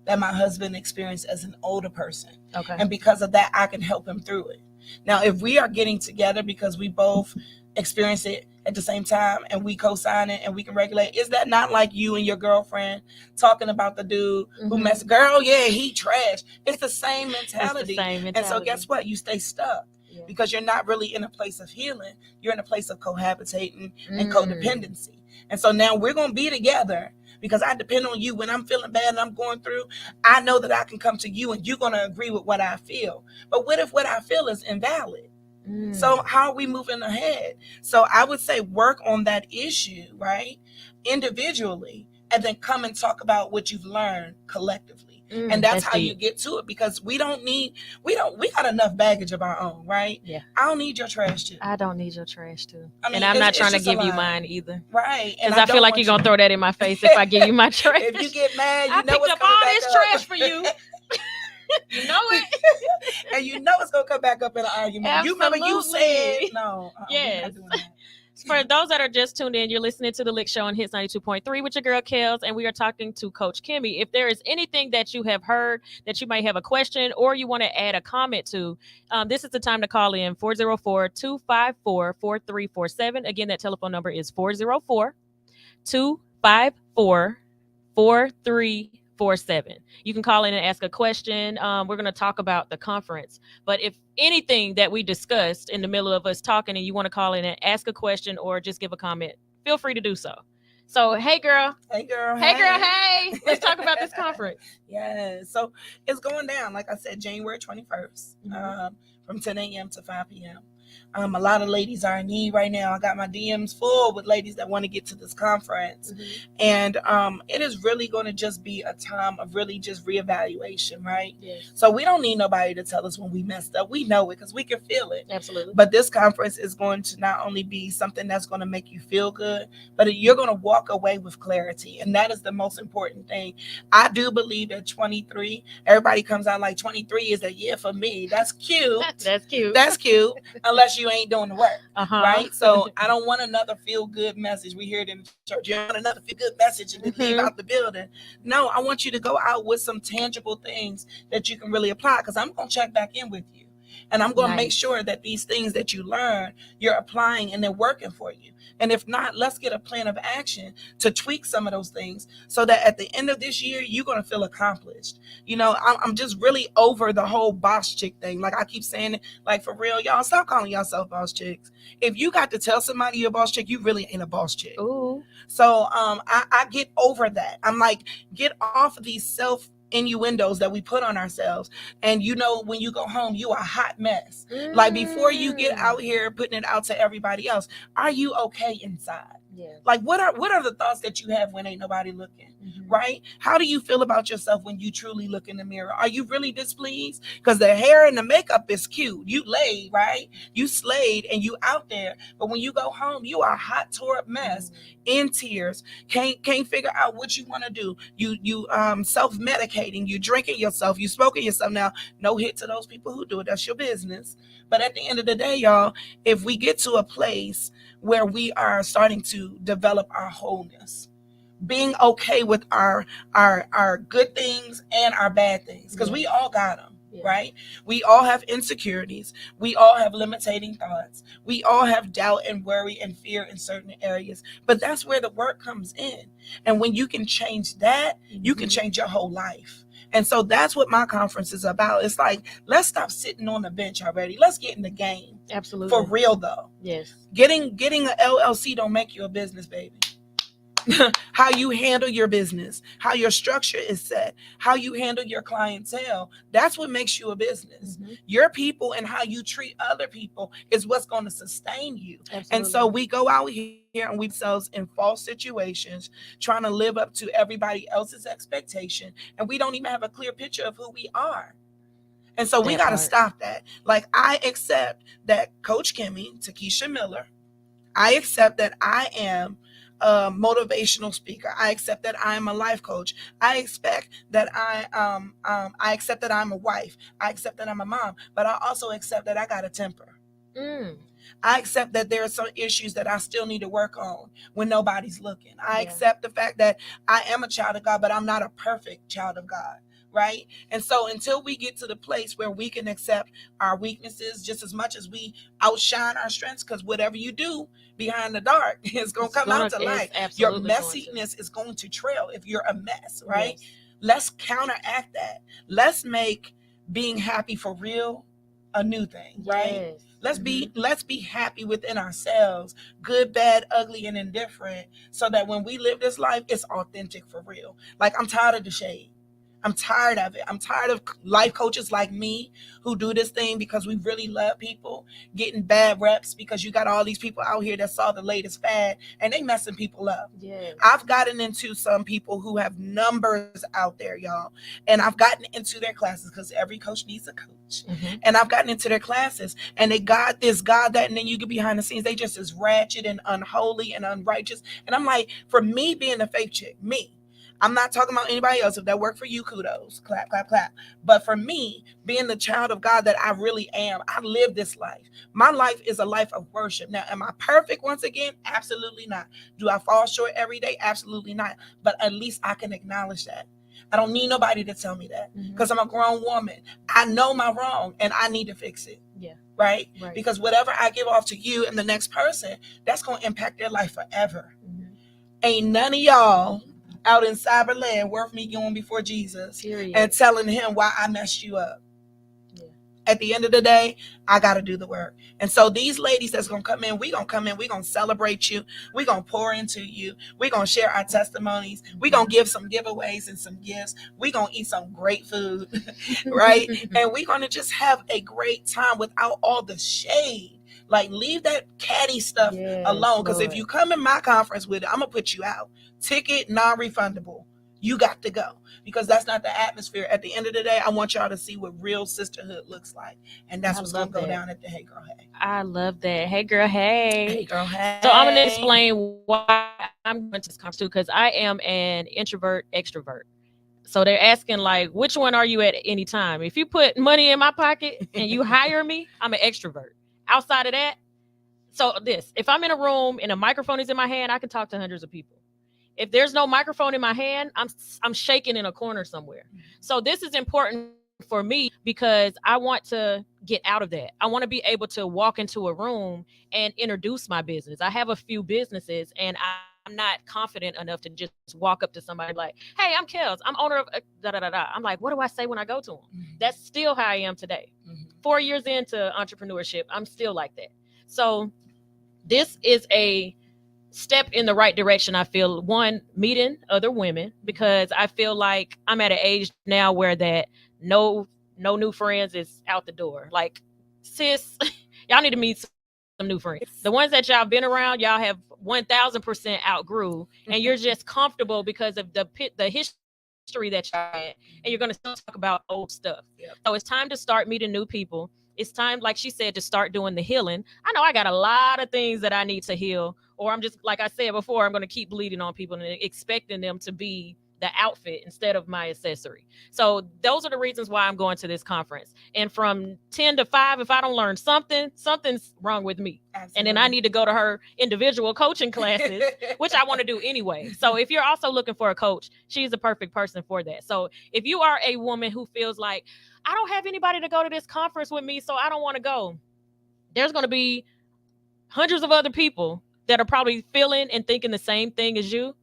that my husband experienced as an older person. Okay. And because of that, I can help him through it. Now, if we are getting together because we both experience it at the same time and we co-sign it and we can regulate, is that not like you and your girlfriend talking about the dude who messed? Girl, yeah, he trash. It's the same mentality. And so guess what? You stay stuck. Yeah. Because you're not really in a place of healing. You're in a place of cohabitating and codependency. And so now we're going to be together because I depend on you when I'm feeling bad and I'm going through. I know that I can come to you and you're going to agree with what I feel. But what if what I feel is invalid? So how are we moving ahead? So I would say work on that issue, right? Individually, and then come and talk about what you've learned collectively. And that's how you get to it, because we got enough baggage of our own, right? Yeah. I don't need your trash too. I don't need your trash too. I mean, and I'm not trying to give you mine either. Right. Because I feel like you're going to throw that in my face if I give you my trash. If you get mad, I know picked up all this trash for you. You know it. And you know it's going to come back up in an argument. Absolutely. You remember you said, no. Yes. For those that are just tuned in, you're listening to The Lick Show on Hits 92.3 with your girl, Kels, and we are talking to Coach Kemi. If there is anything that you have heard that you might have a question or you want to add a comment to, this is the time to call in 404-254-4347. Again, that telephone number is 404-254-4347. You can call in and ask a question. We're going to talk about the conference. But if anything that we discussed in the middle of us talking and you want to call in and ask a question or just give a comment, feel free to do so. So, hey, girl. Hey, girl. Hey, girl. Hey. Let's talk about this conference. Yeah. So it's going down, like I said, January 21st from 10 a.m. to 5 p.m. A lot of ladies are in need right now. I got my DMs full with ladies that want to get to this conference. And it is really going to just be a time of really just reevaluation, right? Yes. So we don't need nobody to tell us when we messed up. We know it because we can feel it. Absolutely. But this conference is going to not only be something that's going to make you feel good, but you're going to walk away with clarity. And that is the most important thing. I do believe at 23, everybody comes out like 23 is a year for me. That's cute. That's cute. That's cute. Unless unless you ain't doing the work. Uh-huh. Right? So I don't want another feel-good message. We hear it in the church. You don't want another feel-good message and then leave out the building. No, I want you to go out with some tangible things that you can really apply, because I'm going to check back in with you. And I'm going to make sure that these things that you learn, you're applying and they're working for you. And if not, let's get a plan of action to tweak some of those things so that at the end of this year, you're going to feel accomplished. You know, I'm just really over the whole boss chick thing. Like I keep saying it, like for real, y'all, stop calling yourself boss chicks. If you got to tell somebody you're a boss chick, you really ain't a boss chick. Ooh. So I get over that. I'm like, get off of these self innuendos that we put on ourselves. And you know, when you go home, you are a hot mess. Like before you get out here putting it out to everybody else, are you okay inside? Yeah. Like what are the thoughts that you have when ain't nobody looking? Right? How do you feel about yourself when you truly look in the mirror? Are you really displeased? Because the hair and the makeup is cute. You laid, right? You slayed and you out there. But when you go home, you are a hot, tore up mess, in tears. Can't figure out what you want to do. You self-medicating, you drinking yourself, you smoking yourself. Now, no hit to those people who do it. That's your business. But at the end of the day, y'all, if we get to a place where we are starting to develop our wholeness, being okay with our good things and our bad things, because we all got them. Right? We all have insecurities. We all have limiting thoughts. We all have doubt and worry and fear in certain areas. But that's where the work comes in. And when you can change that, you can change your whole life. And so that's what my conference is about. It's like, let's stop sitting on the bench already. Let's get in the game. Absolutely. For real though. Yes. Getting an LLC don't make you a business, baby. How you handle your business, how your structure is set, how you handle your clientele, that's what makes you a business. Your people and how you treat other people is what's going to sustain you. Absolutely. And so we go out here and we ourselves in false situations, trying to live up to everybody else's expectation, and we don't even have a clear picture of who we are. And so we got to stop that. Like, I accept that Coach KEMI, Takesha Miller, I accept that I am a motivational speaker. I accept that I am a life coach. I expect that I accept that I'm a wife. I accept that I'm a mom, but I also accept that I got a temper. I accept that there are some issues that I still need to work on when nobody's looking. I accept the fact that I am a child of God, but I'm not a perfect child of God. Right? And so until we get to the place where we can accept our weaknesses just as much as we outshine our strengths, because whatever you do behind the dark is going to come out to light. Your messiness is going to trail if you're a mess, right? Yes. Let's counteract that. Let's make being happy for real a new thing, right? Yes. Let's be happy within ourselves, good, bad, ugly, and indifferent, so that when we live this life, it's authentic for real. Like, I'm tired of the shade. I'm tired of it. I'm tired of life coaches like me who do this thing because we really love people, getting bad reps because you got all these people out here that saw the latest fad and they messing people up. Yes. I've gotten into some people who have numbers out there, y'all. And I've gotten into their classes because every coach needs a coach. And I've gotten into their classes and they got this, God that, and then you get behind the scenes, they just as ratchet and unholy and unrighteous. And I'm like, for me being a faith chick, I'm not talking about anybody else. If that worked for you, kudos. Clap, clap, clap. But for me, being the child of God that I really am, I live this life. My life is a life of worship. Now, am I perfect once again? Absolutely not. Do I fall short every day? Absolutely not. But at least I can acknowledge that. I don't need nobody to tell me that because I'm a grown woman. I know my wrong and I need to fix it. Yeah. Right? Because whatever I give off to you and the next person, that's going to impact their life forever. Ain't none of y'all out in cyberland worth me going before Jesus and telling him why I messed you up. At the end of the day, I got to do the work. And so these ladies that's going to come in, we're going to celebrate you. We're going to pour into you. We're going to share our testimonies. We're going to give some giveaways and some gifts. We're going to eat some great food, right? And we're going to just have a great time without all the shade. Like, leave that catty stuff alone. Because if you come in my conference with it, I'm going to put you out. Ticket non-refundable. You got to go, because that's not the atmosphere. At the end of the day, I want y'all to see what real sisterhood looks like. And that's what's going to go down at the Hey Girl Hey. I love that. Hey Girl Hey. Hey Girl Hey. So I'm going to explain why I'm going to this conference too, because I am an introvert extrovert. So they're asking, like, which one are you at any time? If you put money in my pocket and you hire me, I'm an extrovert. Outside of that, so this, if I'm in a room and a microphone is in my hand, I can talk to hundreds of people. If there's no microphone in my hand, I'm shaking in a corner somewhere. So this is important for me because I want to get out of that. I want to be able to walk into a room and introduce my business. I have a few businesses and I'm not confident enough to just walk up to somebody like, "Hey, I'm Kels. I'm owner of da da da da." I'm like, "What do I say when I go to them?" That's still how I am today. 4 years into entrepreneurship, I'm still like that. So this is a step in the right direction. I feel, one, meeting other women, because I feel like I'm at an age now where that no new friends is out the door. Like, sis, y'all need to meet some new friends. The ones that y'all been around, y'all have 1000% outgrew, and you're just comfortable because of the history that y'all had, and you're going to still talk about old stuff. So it's time to start meeting new people. It's time, like she said, to start doing the healing. I know I got a lot of things that I need to heal, or I'm just, like I said before, I'm going to keep bleeding on people and expecting them to be the outfit instead of my accessory. So those are the reasons why I'm going to this conference. And from 10 to 5, if I don't learn something, something's wrong with me. Absolutely. And then I need to go to her individual coaching classes, which I want to do anyway. So if you're also looking for a coach, she's the perfect person for that. So if you are a woman who feels like, I don't have anybody to go to this conference with me, so I don't want to go, there's going to be hundreds of other people that are probably feeling and thinking the same thing as you.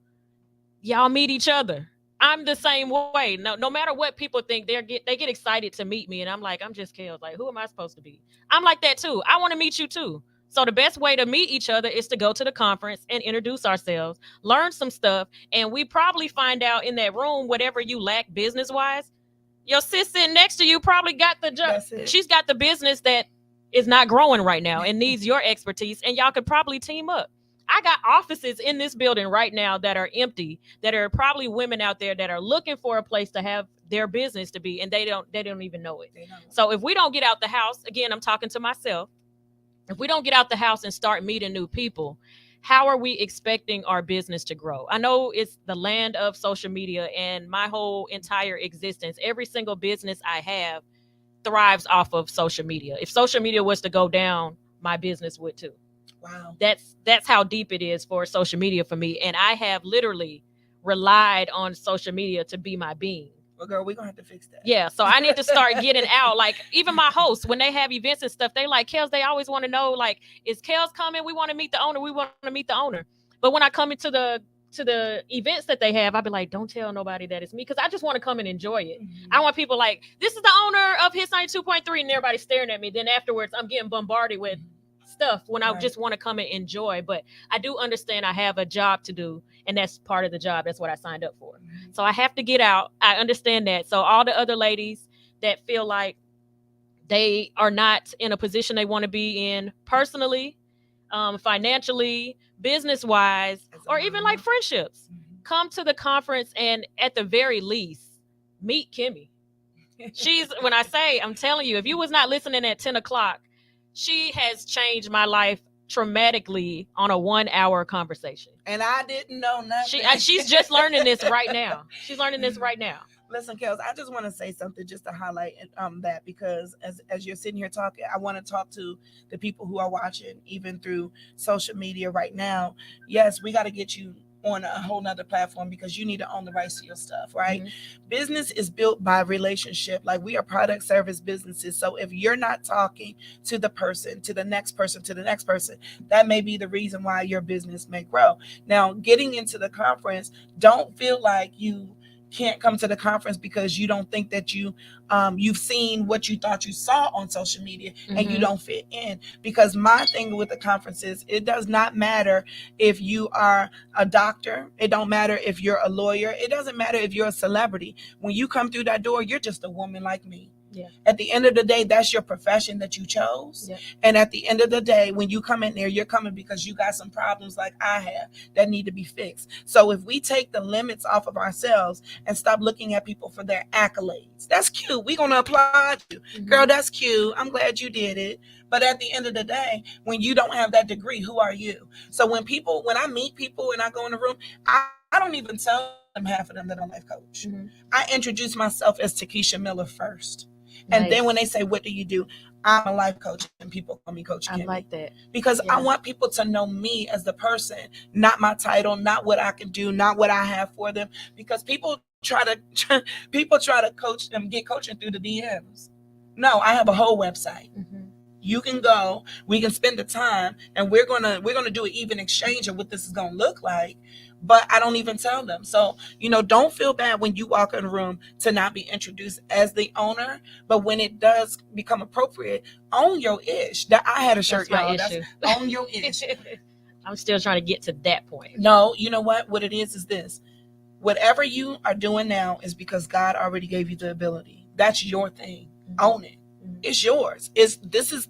Y'all meet each other. I'm the same way. No matter what people think, they get excited to meet me, and I'm like, I'm just Kels. Like, who am I supposed to be? I'm like that too. I want to meet you too. So the best way to meet each other is to go to the conference and introduce ourselves, learn some stuff, and we probably find out in that room whatever you lack business wise. Your sis sitting next to you probably got the job. She's got the business that is not growing right now and needs your expertise, and y'all could probably team up. I got offices in this building right now that are empty, that are probably women out there that are looking for a place to have their business to be, and they don't even know it. So if we don't get out the house, again, I'm talking to myself, if we don't get out the house and start meeting new people, how are we expecting our business to grow? I know it's the land of social media, and my whole entire existence, every single business I have thrives off of social media. If social media was to go down, my business would too. Wow. That's how deep it is for social media for me. And I have literally relied on social media to be my being. Well, girl, we're going to have to fix that. Yeah, so I need to start getting out. Like, even my hosts, when they have events and stuff, they like, Kels, they always want to know, like, is Kels coming? We want to meet the owner. We want to meet the owner. But when I come into the events that they have, I'll be like, don't tell nobody that it's me, because I just want to come and enjoy it. I don't want people like, this is the owner of Hits 92.3, and everybody staring at me. Then afterwards, I'm getting bombarded with stuff when I just want to come and enjoy. But I do understand I have a job to do, and that's part of the job. That's what I signed up for. So I have to get out. I understand that. So all the other ladies that feel like they are not in a position they want to be in personally, financially, business wise, or even like friendships, come to the conference, and at the very least, meet KEMI. When I say, I'm telling you, if you was not listening at 10 o'clock, she has changed my life traumatically on a 1-hour conversation. And I didn't know nothing. She's just learning this right now. She's learning this right now. Listen, Kels, I just want to say something just to highlight that, because as you're sitting here talking, I want to talk to the people who are watching, even through social media right now. Yes, we got to get you on a whole nother platform, because you need to own the rights to your stuff, right? Business is built by relationship. Like, we are product service businesses. So if you're not talking to the person, to the next person, to the next person, that may be the reason why your business may grow. Now, getting into the conference, don't feel like you can't come to the conference because you don't think that you've seen what you thought you saw on social media and you don't fit in. Because my thing with the conference is, it does not matter if you are a doctor, it don't matter if you're a lawyer, it doesn't matter if you're a celebrity. When you come through that door, you're just a woman like me. Yeah. At the end of the day, that's your profession that you chose. Yeah. And at the end of the day, when you come in there, you're coming because you got some problems like I have that need to be fixed. So if we take the limits off of ourselves and stop looking at people for their accolades, that's cute. We're going to applaud you. Girl, that's cute. I'm glad you did it. But at the end of the day, when you don't have that degree, who are you? So when I meet people and I go in the room, I don't even tell them, half of them, that I'm a life coach. I introduce myself as Takesha Miller first. And then when they say, what do you do? I'm a life coach and people call me Coach I Kimmy. like that. Because Yeah. I want people to know me as the person, not my title, not what I can do, not what I have for them. Because people try to coach them, get coaching through the DMs. No, I have a whole website. Mhm. You can go, we can spend the time, and we're gonna do an even exchange of what this is gonna look like. But I don't even tell them. So, don't feel bad when you walk in a room to not be introduced as the owner. But when it does become appropriate, own your ish. That I had a shirt, That's my y'all. issue. That's own your ish. I'm still trying to get to that point. No, you know what? What it is this. Whatever you are doing now is because God already gave you the ability. That's your thing. Own it. It's yours. This is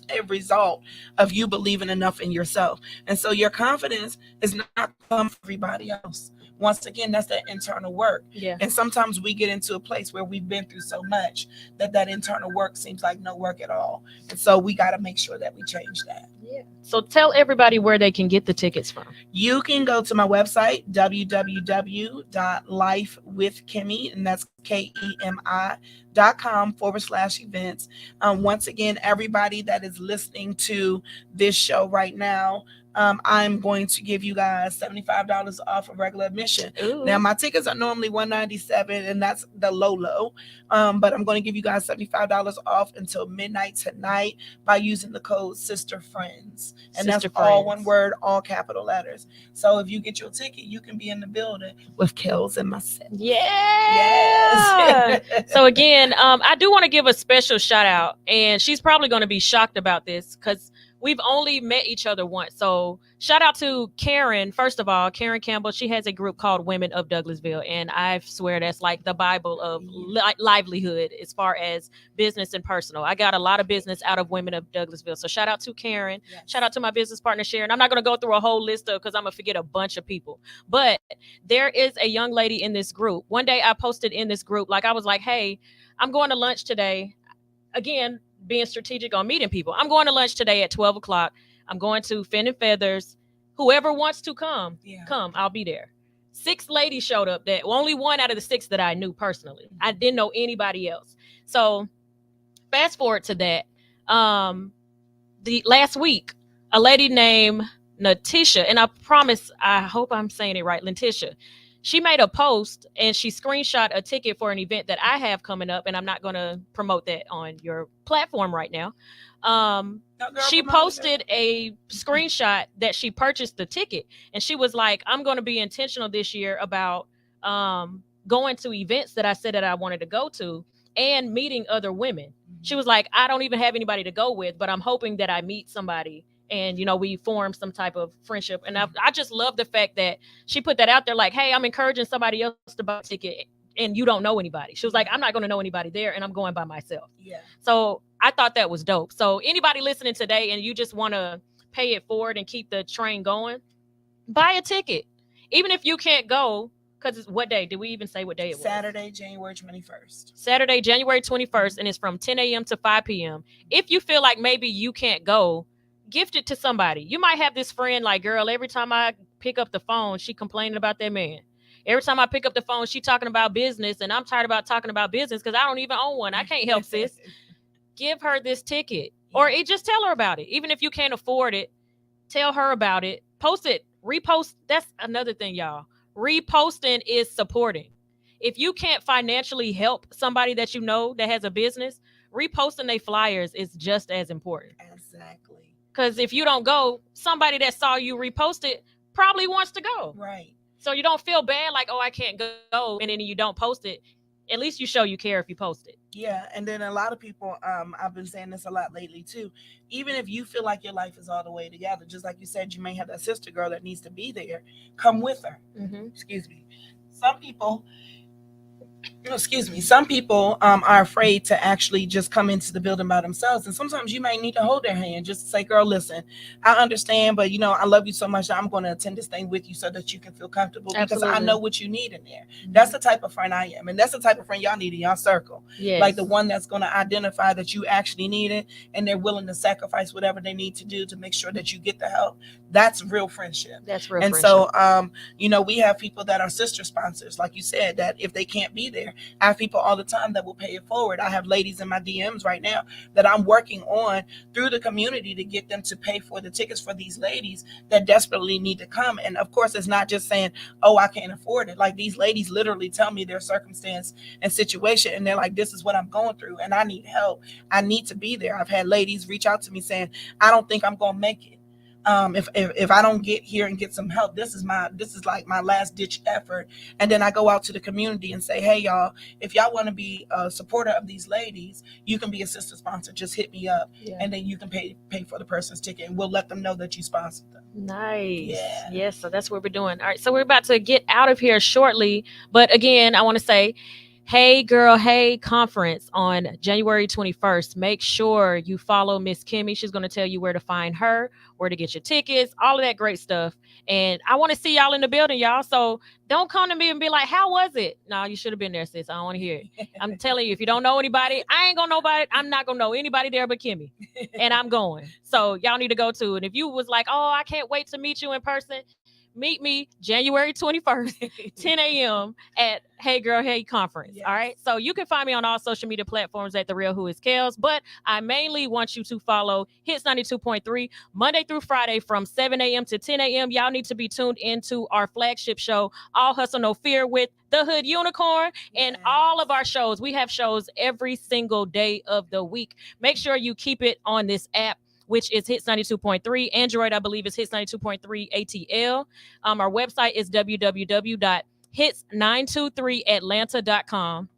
a result of you believing enough in yourself. And so your confidence is not come from everybody else. Once again, that's that internal work. Yeah. And sometimes we get into a place where we've been through so much that internal work seems like no work at all. And so we got to make sure that we change that. Yeah. So tell everybody where they can get the tickets from. You can go to my website, www.lifewithkemi, and that's KEMI.com/events. Once again, everybody that is listening to this show right now, I'm going to give you guys $75 off of regular admission. Ooh. Now, my tickets are normally $197, and that's the low. But I'm going to give you guys $75 off until midnight tonight by using the code Sister Friends. And Sister that's all Friends. one word, all capital letters. So if you get your ticket, you can be in the building with Kels and myself. Yeah. Yes. So again, I do want to give a special shout out, and she's probably going to be shocked about this because we've only met each other once. So shout out to Karen. First of all, Karen Campbell, she has a group called Women of Douglasville. And I swear that's like the Bible of livelihood as far as business and personal. I got a lot of business out of Women of Douglasville. So shout out to Karen. Yes. Shout out to my business partner, Sharon. I'm not going to go through a whole list of because I'm going to forget a bunch of people. But there is a young lady in this group. One day I posted in this group, like I was like, hey, I'm going to lunch today. Again, being strategic on meeting people. I'm going to lunch today at 12 o'clock. I'm going to Fin and Feathers. Whoever wants to come, come. I'll be there. 6 ladies showed up. That only one out of the 6 that I knew personally. I didn't know anybody else. So fast forward to that. The last week, a lady named Natisha, and I promise, I hope I'm saying it right, Letitia. She made a post and she screenshot a ticket for an event that I have coming up, and I'm not going to promote that on your platform right now. She posted a screenshot that she purchased the ticket, and she was like, I'm going to be intentional this year about going to events that I said that I wanted to go to and meeting other women. She was like, I don't even have anybody to go with, but I'm hoping that I meet somebody and, we form some type of friendship. And I just love the fact that she put that out there like, hey, I'm encouraging somebody else to buy a ticket and you don't know anybody. She was like, I'm not going to know anybody there and I'm going by myself. Yeah. So I thought that was dope. So anybody listening today and you just want to pay it forward and keep the train going, buy a ticket. Even if you can't go, because it's what day? Did we even say what day it was? Saturday, January 21st. Saturday, January 21st, and it's from 10 a.m. to 5 p.m. If you feel like maybe you can't go, gift it to somebody. You might have this friend like, girl, every time I pick up the phone, she complaining about that man. Every time I pick up the phone, she talking about business, and I'm tired about talking about business because I don't even own one. I can't help sis. Give her this ticket. Or just tell her about it. Even if you can't afford it, tell her about it. Post it. Repost. That's another thing, y'all. Reposting is supporting. If you can't financially help somebody that you know that has a business, reposting their flyers is just as important. Exactly. Because if you don't go, somebody that saw you repost it probably wants to go. Right. So you don't feel bad like, oh, I can't go, and then you don't post it. At least you show you care if you post it. Yeah, and then a lot of people, I've been saying this a lot lately too, even if you feel like your life is all the way together, just like you said, you may have that sister girl that needs to be there, come with her. Mm-hmm. Excuse me. Some people are afraid to actually just come into the building by themselves. And sometimes you might need to hold their hand just to say, girl, listen, I understand, but I love you so much that I'm going to attend this thing with you so that you can feel comfortable. Absolutely. Because I know what you need in there. That's the type of friend I am. And that's the type of friend y'all need in y'all circle. Yes. Like the one that's going to identify that you actually need it and they're willing to sacrifice whatever they need to do to make sure that you get the help. That's real friendship. That's real and friendship. so, we have people that are sister sponsors, like you said, that if they can't be there. I have people all the time that will pay it forward. I have ladies in my DMs right now that I'm working on through the community to get them to pay for the tickets for these ladies that desperately need to come. And of course, it's not just saying, oh, I can't afford it. Like, these ladies literally tell me their circumstance and situation, and they're like, this is what I'm going through and I need help. I need to be there. I've had ladies reach out to me saying, I don't think I'm going to make it. If I don't get here and get some help, this is like my last ditch effort. And then I go out to the community and say, hey y'all, if y'all want to be a supporter of these ladies, you can be a sister sponsor. Just hit me up, and then you can pay for the person's ticket, and we'll let them know that you sponsored them. Nice. Yeah. Yes, so that's what we're doing. All right, so we're about to get out of here shortly, but again, I want to say, Hey Girl, Hey conference on January 21st. Make sure you follow Miss KEMI. She's going to tell you where to find her, where to get your tickets, all of that great stuff. And I want to see y'all in the building, y'all. So don't come to me and be like, how was it? No, you should have been there, sis. I don't want to hear it. I'm telling you, if you don't know anybody, I ain't going to know about it. I'm not going to know anybody there but KEMI. And I'm going. So y'all need to go to it. And if you was like, oh, I can't wait to meet you in person, meet me January 21st, 10 a.m. at Hey Girl, Hey conference. Yes. All right. So you can find me on all social media platforms at The Real Who Is Kels, but I mainly want you to follow Hits 92.3 Monday through Friday from 7 a.m. to 10 a.m. Y'all need to be tuned into our flagship show, All Hustle No Fear, with the Hood Unicorn, and all of our shows. We have shows every single day of the week. Make sure you keep it on this app, which is Hits 92.3. Android, I believe, is Hits 92.3 ATL. Our website is www.hits923atlanta.com.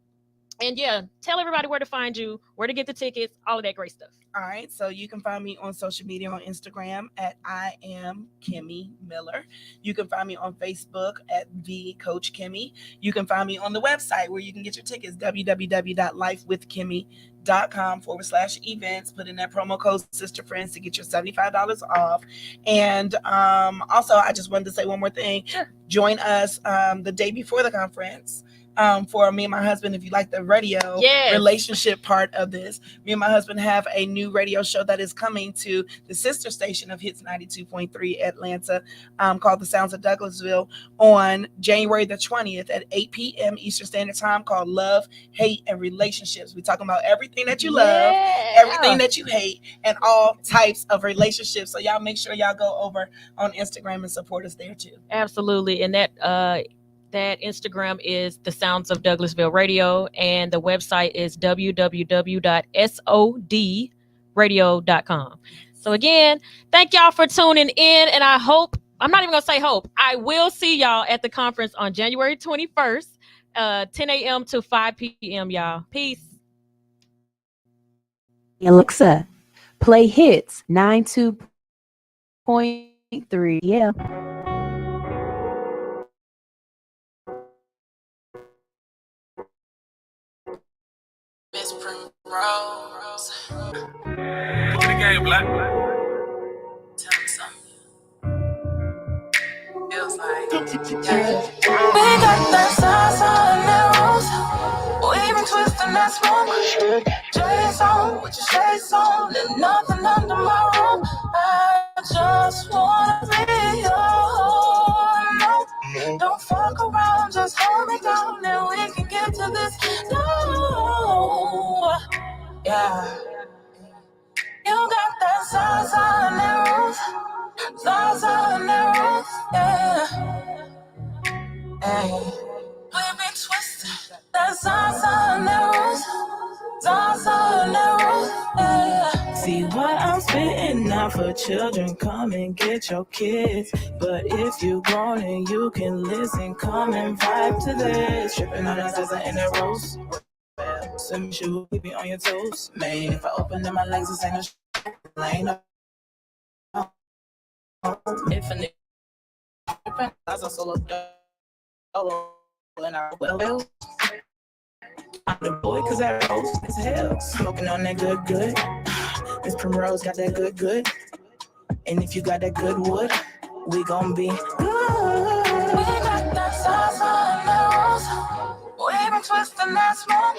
And yeah, tell everybody where to find you, where to get the tickets, all of that great stuff. All right, so you can find me on social media on Instagram at I am KEMI Miller. You can find me on Facebook at the Coach KEMI. You can find me on the website where you can get your tickets, www.lifewithkemi.com/events. Put in that promo code Sister Friends to get your $75 off. And also, I just wanted to say one more thing. Sure. Join us the day before the conference. For me and my husband, if you like the radio relationship part of this, me and my husband have a new radio show that is coming to the sister station of Hits 92.3 Atlanta, called The Sounds of Douglasville, on January the 20th at 8 p.m. Eastern Standard Time, called Love, Hate, and Relationships. We're talking about everything that you love, everything that you hate, and all types of relationships. So y'all make sure y'all go over on Instagram and support us there too. Absolutely. And that Instagram is The Sounds of Douglasville Radio, and the website is www.sodradio.com. So again, thank y'all for tuning in, and I hope, I'm not even going to say hope, I will see y'all at the conference on January 21st, 10 a.m. to 5 p.m., y'all. Peace. Alexa, play Hits 92.3. Yeah. Miss Primrose. Look at the game, Black. Tell me something. Feels like we got that sauce on that rose. We been twisting that smoke. J's on with your shades on, and nothing under my room. I just wanna be your no. Don't fuck around, just hold me down, and we can get to this. No, yeah. You got that sauce on that roof, sauce on that roof, yeah. Hey, we been twisting that sauce on that roof, sauce on that roof, yeah. See what I'm spitting out for children, come and get your kids. But if you grown and you can listen, come and vibe to this. Tripping on us as I in that roast. Some shoe keep me on your toes. Man, if I open up my legs, this ain't a lane. If a nigga I was solo and I well, I'm the boy cause I rose as hell. Smoking on that good. Miss Primrose got that good. And if you got that good wood, we gon' be good. We got that sauce on that rose. We been twisting that smoke.